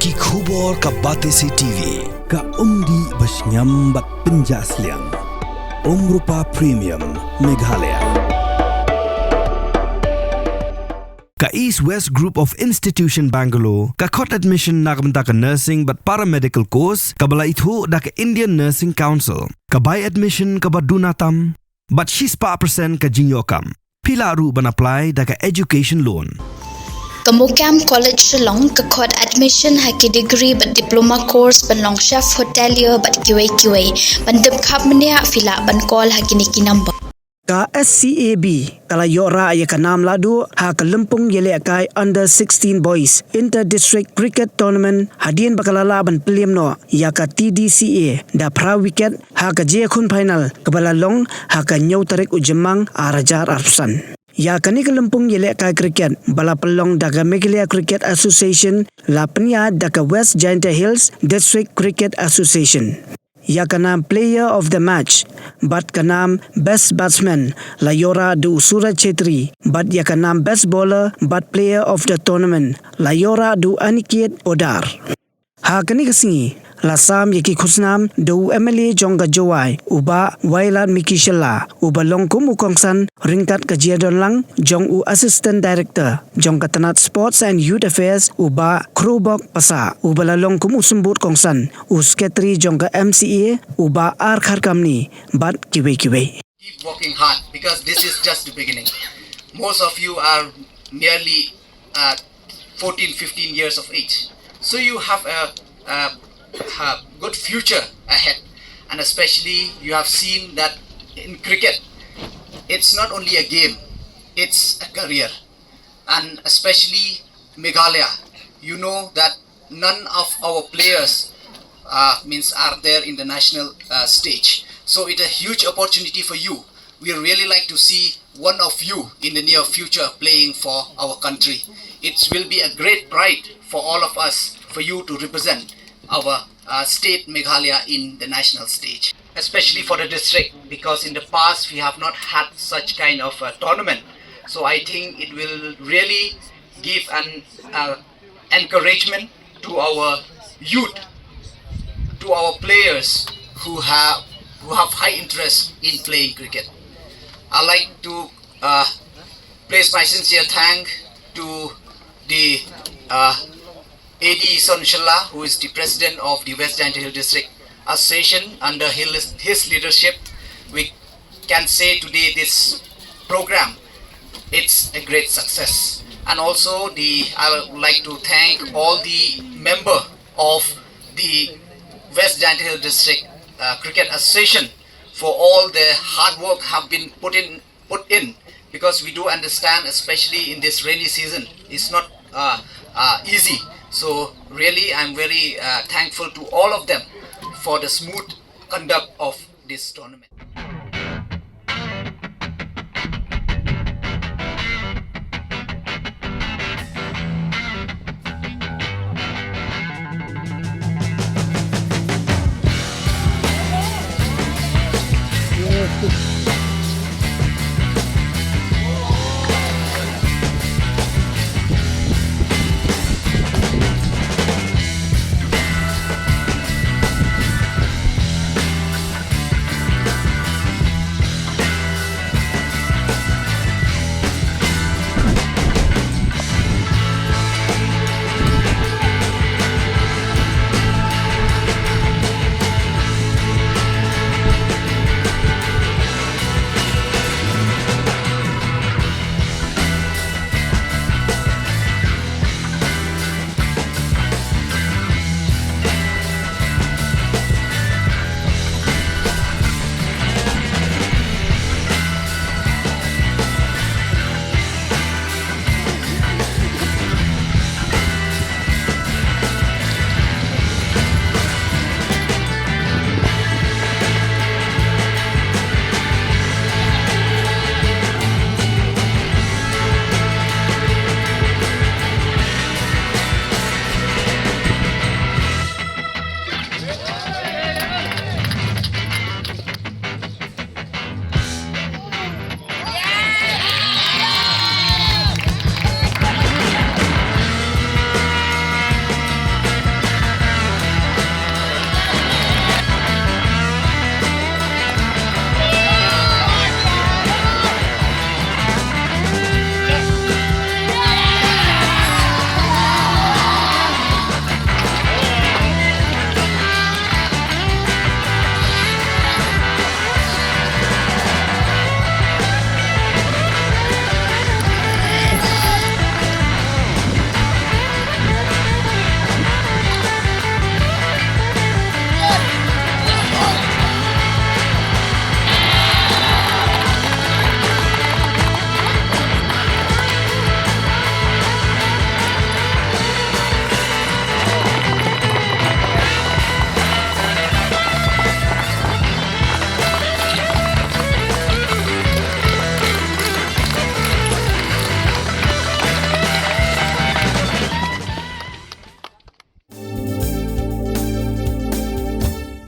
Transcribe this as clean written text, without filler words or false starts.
Ki khubor ka Batesi TV. Ka umdi basnyambat penjaslian. Rupa Premium Meghalaya. Ka East West Group of Institution Bangalore, ka court admission nagbenta ka nursing but paramedical course, ka bala itu da ka Indian Nursing Council, ka buy admission ka badunatam, but 6% ka jinyokam. Pila ru ban apply da ka education loan. Kamukam College Shillong ka court admission haki degree but diploma course ban long chef hotelier but QA ban dep khap mania fila ban call haki niki number. Ka SCAB kala yora ya ka nam Lahduh ha ka lempung yele kai under 16 boys inter district cricket tournament hadien bakalala ban peliam no ya ka TDCA da pra wicket ha ka je khun final kabala long ha ka nyau tarik ujemang arajar arsan ya kani ka lempung yele kai cricket bala pelong da ka Meghalaya Cricket Association lapnia da ka West Giant Hills District Cricket Association. Ya kanam player of the match, but kanam best batsman, Layora du Suraj Chetri, but ya kanam best bowler, but player of the tournament, Layora du Aniket Odar. Ha kani kasingi, lasam yaki khusnam du MLA Jongga Jowai, uba Wailat Miki Shella, uba longkum ukongsan, ringkat kajiadon lang, jong u assistant director, jong katanat sports and youth affairs, uba Krubok Pasa, uba lalongkum usumbut kongsan, u secretary jongga MCA, uba Arkhar Kamni, but kiwe. Keep working hard because this is just the beginning. Most of you are nearly 14-15 years of age. So you have a good future ahead, and especially you have seen that in cricket it's not only a game, it's a career. And especially Meghalaya, you know that none of our players are there in the national stage, so it's a huge opportunity for you. We really like to see one of you in the near future playing for our country. It will be a great pride for all of us for you to represent our state Meghalaya in the national stage, especially for the district, because in the past we have not had such kind of a tournament. So I think it will really give an encouragement to our youth, to our players who have high interest in playing cricket. I like to place my sincere thanks to the AD Sonshalla, who is the president of the West Giant Hill District Association. Under his leadership, we can say today this program, it's a great success. And also I would like to thank all the members of the West Giant Hill District Cricket Association for all the hard work have been put in, because we do understand, especially in this rainy season, it's not easy. So really I'm very thankful to all of them for the smooth conduct of this tournament.